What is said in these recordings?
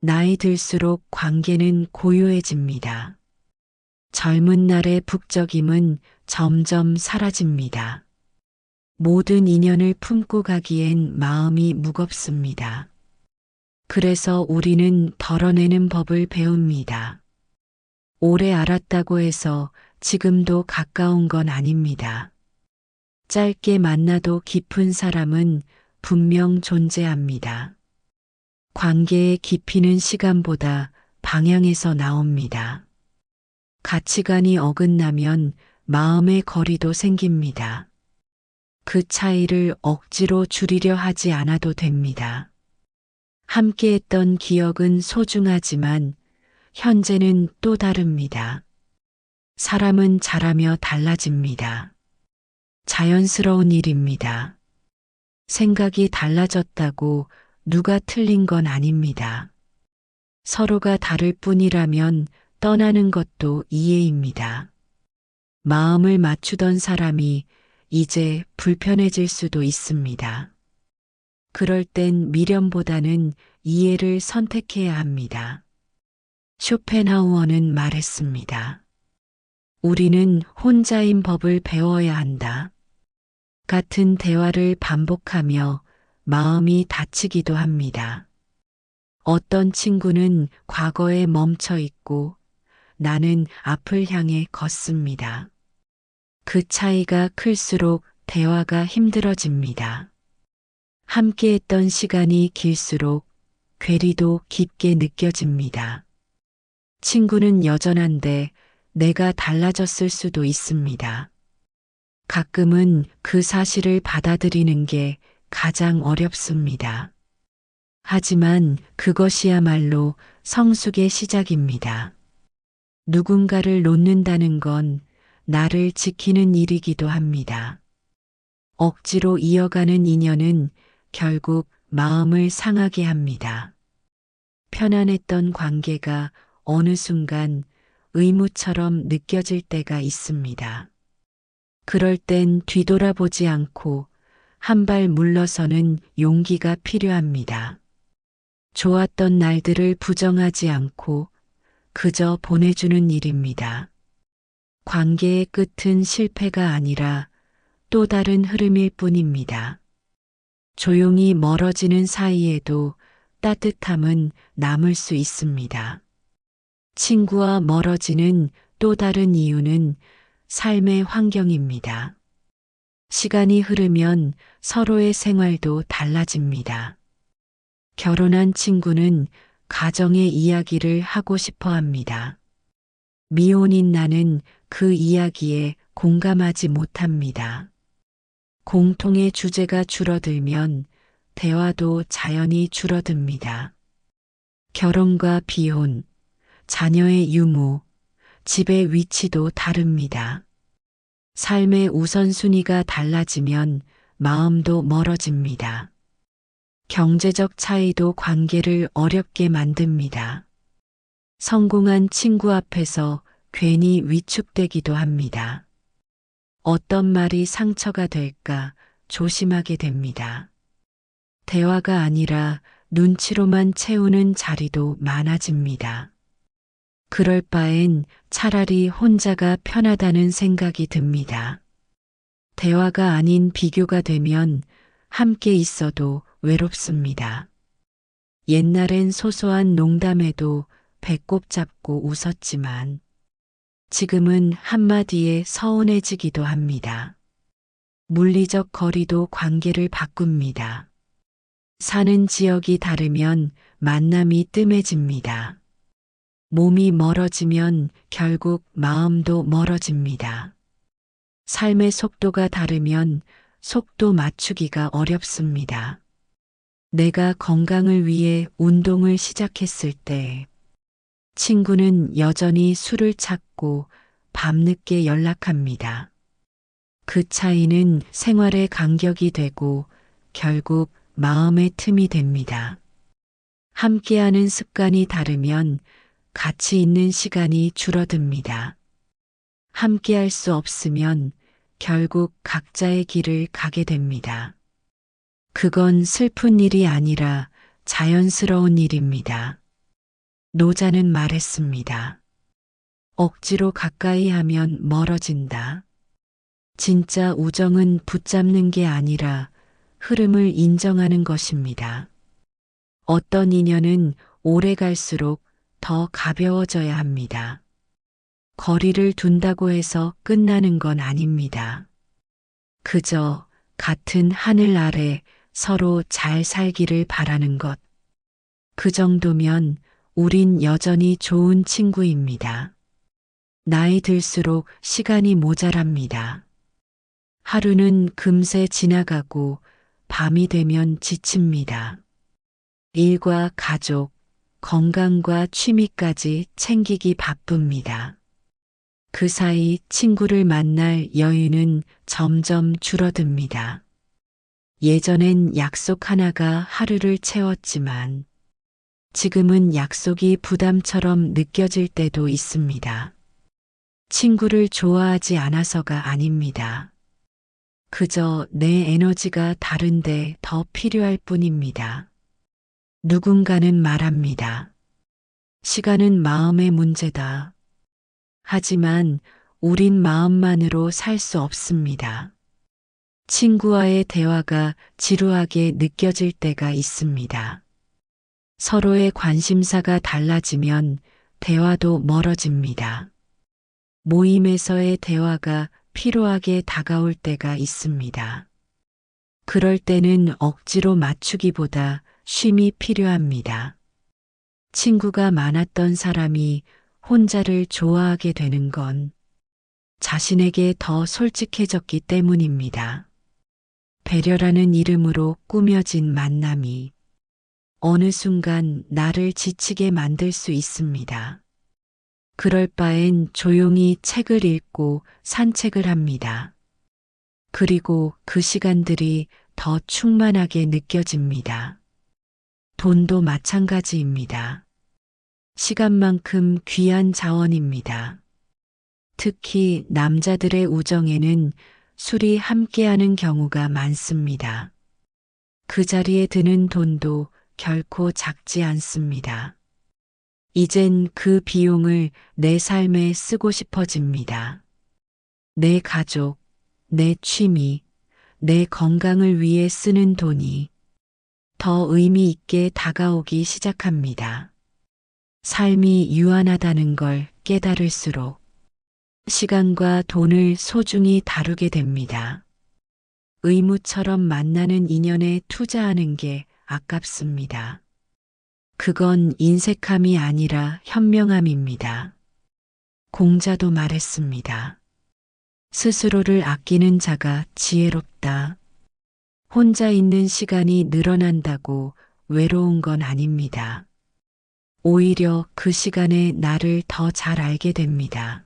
나이 들수록 관계는 고요해집니다. 젊은 날의 북적임은 점점 사라집니다. 모든 인연을 품고 가기엔 마음이 무겁습니다. 그래서 우리는 덜어내는 법을 배웁니다. 오래 알았다고 해서 지금도 가까운 건 아닙니다. 짧게 만나도 깊은 사람은 분명 존재합니다. 관계의 깊이는 시간보다 방향에서 나옵니다. 가치관이 어긋나면 마음의 거리도 생깁니다. 그 차이를 억지로 줄이려 하지 않아도 됩니다. 함께했던 기억은 소중하지만 현재는 또 다릅니다. 사람은 자라며 달라집니다. 자연스러운 일입니다. 생각이 달라졌다고 누가 틀린 건 아닙니다. 서로가 다를 뿐이라면 떠나는 것도 이해입니다. 마음을 맞추던 사람이 이제 불편해질 수도 있습니다. 그럴 땐 미련보다는 이해를 선택해야 합니다. 쇼펜하우어는 말했습니다. 우리는 혼자인 법을 배워야 한다. 같은 대화를 반복하며 마음이 다치기도 합니다. 어떤 친구는 과거에 멈춰 있고 나는 앞을 향해 걷습니다. 그 차이가 클수록 대화가 힘들어집니다. 함께했던 시간이 길수록 괴리도 깊게 느껴집니다. 친구는 여전한데 내가 달라졌을 수도 있습니다. 가끔은 그 사실을 받아들이는 게 가장 어렵습니다. 하지만 그것이야말로 성숙의 시작입니다. 누군가를 놓는다는 건 나를 지키는 일이기도 합니다. 억지로 이어가는 인연은 결국 마음을 상하게 합니다. 편안했던 관계가 어느 순간 의무처럼 느껴질 때가 있습니다. 그럴 땐 뒤돌아보지 않고 한 발 물러서는 용기가 필요합니다. 좋았던 날들을 부정하지 않고 그저 보내주는 일입니다. 관계의 끝은 실패가 아니라 또 다른 흐름일 뿐입니다. 조용히 멀어지는 사이에도 따뜻함은 남을 수 있습니다. 친구와 멀어지는 또 다른 이유는 삶의 환경입니다. 시간이 흐르면 서로의 생활도 달라집니다. 결혼한 친구는 가정의 이야기를 하고 싶어 합니다. 미혼인 나는 그 이야기에 공감하지 못합니다. 공통의 주제가 줄어들면 대화도 자연히 줄어듭니다. 결혼과 비혼, 자녀의 유무, 집의 위치도 다릅니다. 삶의 우선순위가 달라지면 마음도 멀어집니다. 경제적 차이도 관계를 어렵게 만듭니다. 성공한 친구 앞에서 괜히 위축되기도 합니다. 어떤 말이 상처가 될까 조심하게 됩니다. 대화가 아니라 눈치로만 채우는 자리도 많아집니다. 그럴 바엔 차라리 혼자가 편하다는 생각이 듭니다. 대화가 아닌 비교가 되면 함께 있어도 외롭습니다. 옛날엔 소소한 농담에도 배꼽 잡고 웃었지만 지금은 한마디에 서운해지기도 합니다. 물리적 거리도 관계를 바꿉니다. 사는 지역이 다르면 만남이 뜸해집니다. 몸이 멀어지면 결국 마음도 멀어집니다. 삶의 속도가 다르면 속도 맞추기가 어렵습니다. 내가 건강을 위해 운동을 시작했을 때 친구는 여전히 술을 찾고 밤늦게 연락합니다. 그 차이는 생활의 간격이 되고 결국 마음의 틈이 됩니다. 함께하는 습관이 다르면 같이 있는 시간이 줄어듭니다. 함께할 수 없으면 결국 각자의 길을 가게 됩니다. 그건 슬픈 일이 아니라 자연스러운 일입니다. 노자는 말했습니다. 억지로 가까이 하면 멀어진다. 진짜 우정은 붙잡는 게 아니라 흐름을 인정하는 것입니다. 어떤 인연은 오래 갈수록 더 가벼워져야 합니다. 거리를 둔다고 해서 끝나는 건 아닙니다. 그저 같은 하늘 아래 서로 잘 살기를 바라는 것. 그 정도면 우린 여전히 좋은 친구입니다. 나이 들수록 시간이 모자랍니다. 하루는 금세 지나가고 밤이 되면 지칩니다. 일과 가족, 건강과 취미까지 챙기기 바쁩니다. 그 사이 친구를 만날 여유는 점점 줄어듭니다. 예전엔 약속 하나가 하루를 채웠지만 지금은 약속이 부담처럼 느껴질 때도 있습니다. 친구를 좋아하지 않아서가 아닙니다. 그저 내 에너지가 다른데 더 필요할 뿐입니다. 누군가는 말합니다. 시간은 마음의 문제다. 하지만 우린 마음만으로 살 수 없습니다. 친구와의 대화가 지루하게 느껴질 때가 있습니다. 서로의 관심사가 달라지면 대화도 멀어집니다. 모임에서의 대화가 피로하게 다가올 때가 있습니다. 그럴 때는 억지로 맞추기보다 쉼이 필요합니다. 친구가 많았던 사람이 혼자를 좋아하게 되는 건 자신에게 더 솔직해졌기 때문입니다. 배려라는 이름으로 꾸며진 만남이 어느 순간 나를 지치게 만들 수 있습니다. 그럴 바엔 조용히 책을 읽고 산책을 합니다. 그리고 그 시간들이 더 충만하게 느껴집니다. 돈도 마찬가지입니다. 시간만큼 귀한 자원입니다. 특히 남자들의 우정에는 술이 함께하는 경우가 많습니다. 그 자리에 드는 돈도 결코 작지 않습니다. 이젠 그 비용을 내 삶에 쓰고 싶어집니다. 내 가족, 내 취미, 내 건강을 위해 쓰는 돈이 더 의미 있게 다가오기 시작합니다. 삶이 유한하다는 걸 깨달을수록 시간과 돈을 소중히 다루게 됩니다. 의무처럼 만나는 인연에 투자하는 게 아깝습니다. 그건 인색함이 아니라 현명함입니다. 공자도 말했습니다. 스스로를 아끼는 자가 지혜롭다. 혼자 있는 시간이 늘어난다고 외로운 건 아닙니다. 오히려 그 시간에 나를 더 잘 알게 됩니다.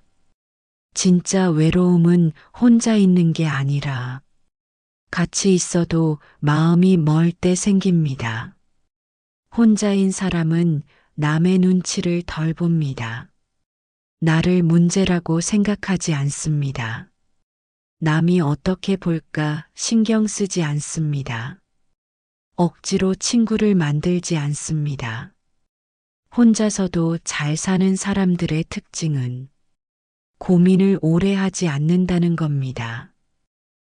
진짜 외로움은 혼자 있는 게 아니라 같이 있어도 마음이 멀 때 생깁니다. 혼자인 사람은 남의 눈치를 덜 봅니다. 나를 문제라고 생각하지 않습니다. 남이 어떻게 볼까 신경 쓰지 않습니다. 억지로 친구를 만들지 않습니다. 혼자서도 잘 사는 사람들의 특징은 고민을 오래 하지 않는다는 겁니다.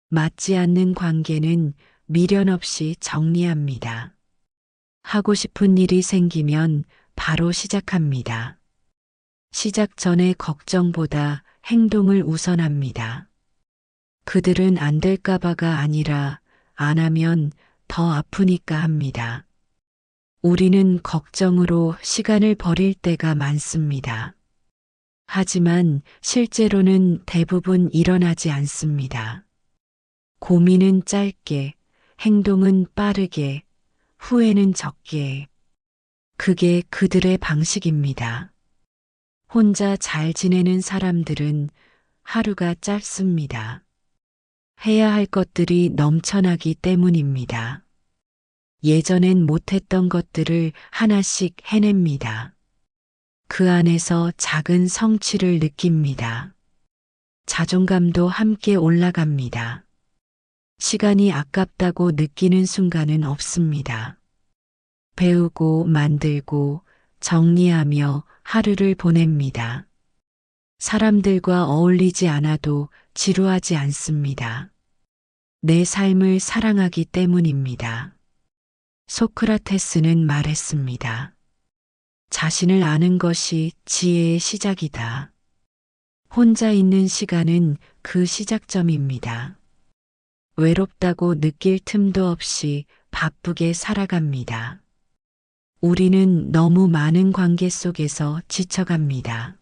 맞지 않는 관계는 미련 없이 정리합니다. 하고 싶은 일이 생기면 바로 시작합니다. 시작 전에 걱정보다 행동을 우선합니다. 그들은 안 될까봐가 아니라 안 하면 더 아프니까 합니다. 우리는 걱정으로 시간을 버릴 때가 많습니다. 하지만 실제로는 대부분 일어나지 않습니다. 고민은 짧게, 행동은 빠르게, 후회는 적게. 그게 그들의 방식입니다. 혼자 잘 지내는 사람들은 하루가 짧습니다. 해야 할 것들이 넘쳐나기 때문입니다. 예전엔 못했던 것들을 하나씩 해냅니다. 그 안에서 작은 성취를 느낍니다. 자존감도 함께 올라갑니다. 시간이 아깝다고 느끼는 순간은 없습니다. 배우고 만들고 정리하며 하루를 보냅니다. 사람들과 어울리지 않아도 지루하지 않습니다. 내 삶을 사랑하기 때문입니다. 소크라테스는 말했습니다. 자신을 아는 것이 지혜의 시작이다. 혼자 있는 시간은 그 시작점입니다. 외롭다고 느낄 틈도 없이 바쁘게 살아갑니다. 우리는 너무 많은 관계 속에서 지쳐갑니다.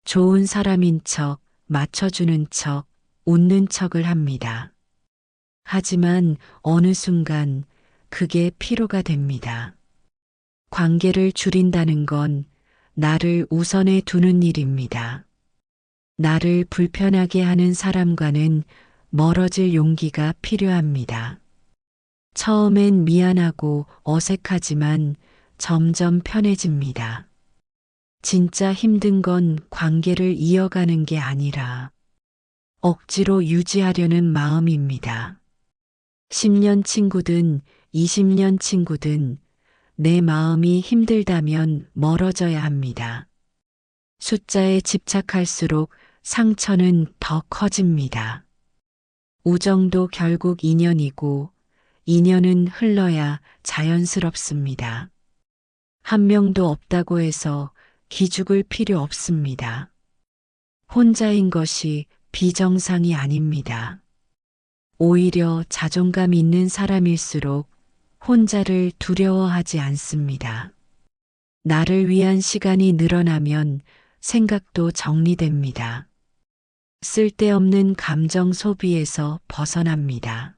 좋은 사람인 척, 맞춰주는 척, 웃는 척을 합니다. 하지만 어느 순간 그게 피로가 됩니다. 관계를 줄인다는 건 나를 우선에 두는 일입니다. 나를 불편하게 하는 사람과는 멀어질 용기가 필요합니다. 처음엔 미안하고 어색하지만 점점 편해집니다. 진짜 힘든 건 관계를 이어가는 게 아니라 억지로 유지하려는 마음입니다. 10년 친구든 20년 친구든 내 마음이 힘들다면 멀어져야 합니다. 숫자에 집착할수록 상처는 더 커집니다. 우정도 결국 인연이고 인연은 흘러야 자연스럽습니다. 한 명도 없다고 해서 기죽을 필요 없습니다. 혼자인 것이 비정상이 아닙니다. 오히려 자존감 있는 사람일수록 혼자를 두려워하지 않습니다. 나를 위한 시간이 늘어나면 생각도 정리됩니다. 쓸데없는 감정 소비에서 벗어납니다.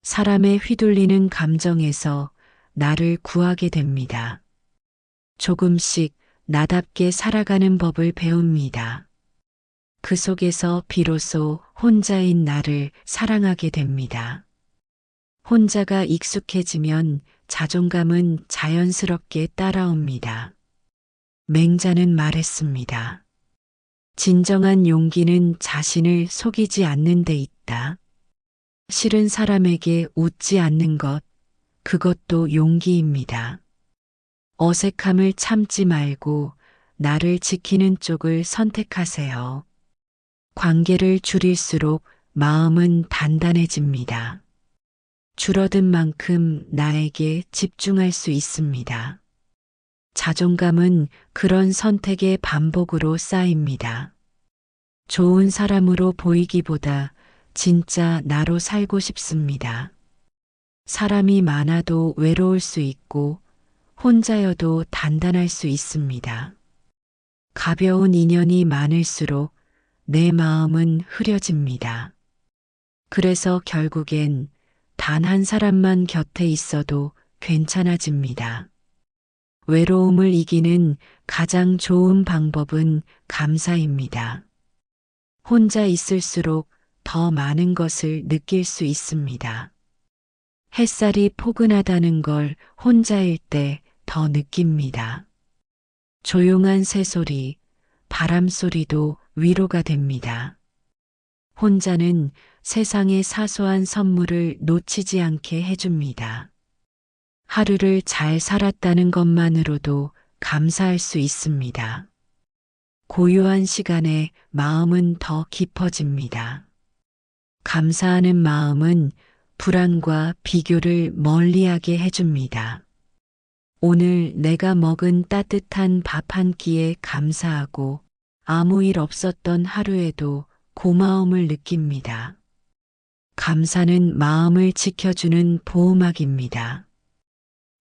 사람의 휘둘리는 감정에서 나를 구하게 됩니다. 조금씩 나답게 살아가는 법을 배웁니다. 그 속에서 비로소 혼자인 나를 사랑하게 됩니다. 혼자가 익숙해지면 자존감은 자연스럽게 따라옵니다. 맹자는 말했습니다. 진정한 용기는 자신을 속이지 않는 데 있다. 싫은 사람에게 웃지 않는 것, 그것도 용기입니다. 어색함을 참지 말고 나를 지키는 쪽을 선택하세요. 관계를 줄일수록 마음은 단단해집니다. 줄어든 만큼 나에게 집중할 수 있습니다. 자존감은 그런 선택의 반복으로 쌓입니다. 좋은 사람으로 보이기보다 진짜 나로 살고 싶습니다. 사람이 많아도 외로울 수 있고 혼자여도 단단할 수 있습니다. 가벼운 인연이 많을수록 내 마음은 흐려집니다. 그래서 결국엔 단 한 사람만 곁에 있어도 괜찮아집니다. 외로움을 이기는 가장 좋은 방법은 감사입니다. 혼자 있을수록 더 많은 것을 느낄 수 있습니다. 햇살이 포근하다는 걸 혼자일 때 더 느낍니다. 조용한 새소리, 바람 소리도 위로가 됩니다. 혼자는 세상의 사소한 선물을 놓치지 않게 해줍니다. 하루를 잘 살았다는 것만으로도 감사할 수 있습니다. 고요한 시간에 마음은 더 깊어집니다. 감사하는 마음은 불안과 비교를 멀리하게 해줍니다. 오늘 내가 먹은 따뜻한 밥 한 끼에 감사하고 아무 일 없었던 하루에도 고마움을 느낍니다. 감사는 마음을 지켜주는 보호막입니다.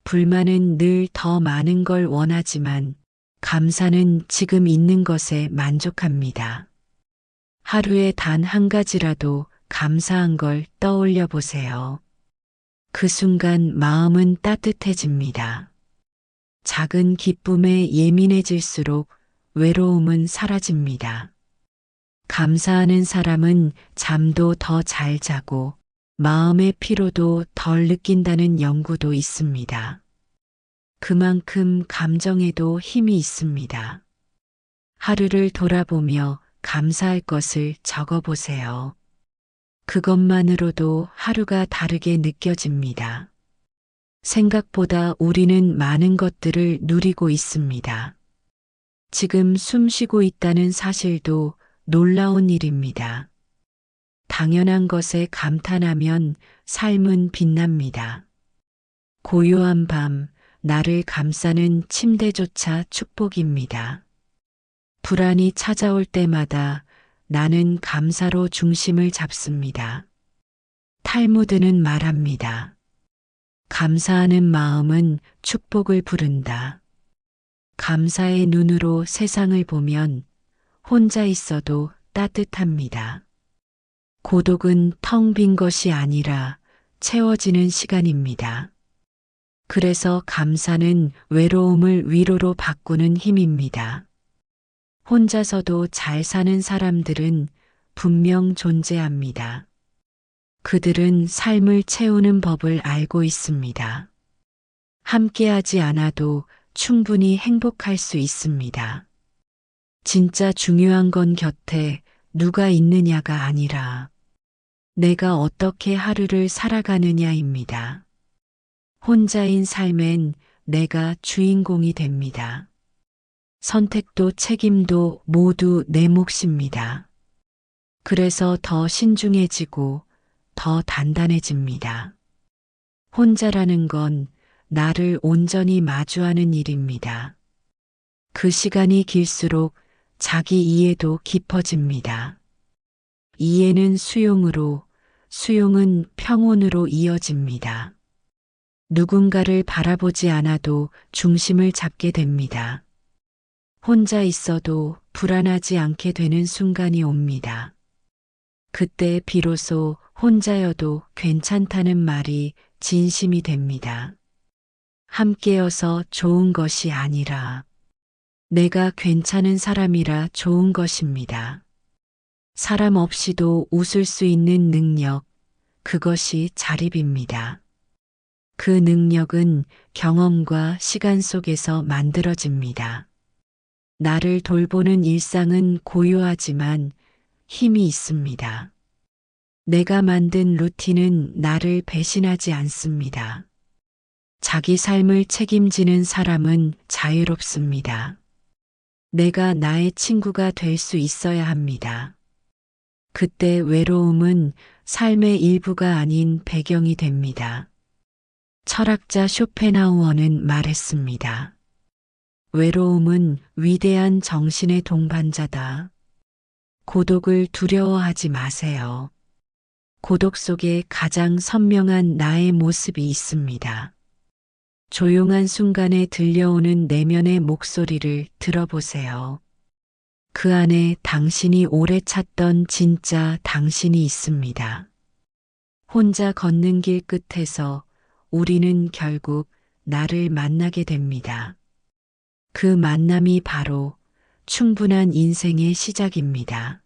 불만은 늘 더 많은 걸 원하지만 감사는 지금 있는 것에 만족합니다. 하루에 단 한 가지라도 감사한 걸 떠올려 보세요. 그 순간 마음은 따뜻해집니다. 작은 기쁨에 예민해질수록 외로움은 사라집니다. 감사하는 사람은 잠도 더 잘 자고 마음의 피로도 덜 느낀다는 연구도 있습니다. 그만큼 감정에도 힘이 있습니다. 하루를 돌아보며 감사할 것을 적어보세요. 그것만으로도 하루가 다르게 느껴집니다. 생각보다 우리는 많은 것들을 누리고 있습니다. 지금 숨 쉬고 있다는 사실도 놀라운 일입니다. 당연한 것에 감탄하면 삶은 빛납니다. 고요한 밤, 나를 감싸는 침대조차 축복입니다. 불안이 찾아올 때마다 나는 감사로 중심을 잡습니다. 탈무드는 말합니다. 감사하는 마음은 축복을 부른다. 감사의 눈으로 세상을 보면 혼자 있어도 따뜻합니다. 고독은 텅 빈 것이 아니라 채워지는 시간입니다. 그래서 감사는 외로움을 위로로 바꾸는 힘입니다. 혼자서도 잘 사는 사람들은 분명 존재합니다. 그들은 삶을 채우는 법을 알고 있습니다. 함께하지 않아도 충분히 행복할 수 있습니다. 진짜 중요한 건 곁에 누가 있느냐가 아니라 내가 어떻게 하루를 살아가느냐입니다. 혼자인 삶엔 내가 주인공이 됩니다. 선택도 책임도 모두 내 몫입니다. 그래서 더 신중해지고 더 단단해집니다. 혼자라는 건 나를 온전히 마주하는 일입니다. 그 시간이 길수록 자기 이해도 깊어집니다. 이해는 수용으로, 수용은 평온으로 이어집니다. 누군가를 바라보지 않아도 중심을 잡게 됩니다. 혼자 있어도 불안하지 않게 되는 순간이 옵니다. 그때 비로소 혼자여도 괜찮다는 말이 진심이 됩니다. 함께여서 좋은 것이 아니라 내가 괜찮은 사람이라 좋은 것입니다. 사람 없이도 웃을 수 있는 능력, 그것이 자립입니다. 그 능력은 경험과 시간 속에서 만들어집니다. 나를 돌보는 일상은 고요하지만 힘이 있습니다. 내가 만든 루틴은 나를 배신하지 않습니다. 자기 삶을 책임지는 사람은 자유롭습니다. 내가 나의 친구가 될 수 있어야 합니다. 그때 외로움은 삶의 일부가 아닌 배경이 됩니다. 철학자 쇼펜하우어는 말했습니다. 외로움은 위대한 정신의 동반자다. 고독을 두려워하지 마세요. 고독 속에 가장 선명한 나의 모습이 있습니다. 조용한 순간에 들려오는 내면의 목소리를 들어보세요. 그 안에 당신이 오래 찾던 진짜 당신이 있습니다. 혼자 걷는 길 끝에서 우리는 결국 나를 만나게 됩니다. 그 만남이 바로 충분한 인생의 시작입니다.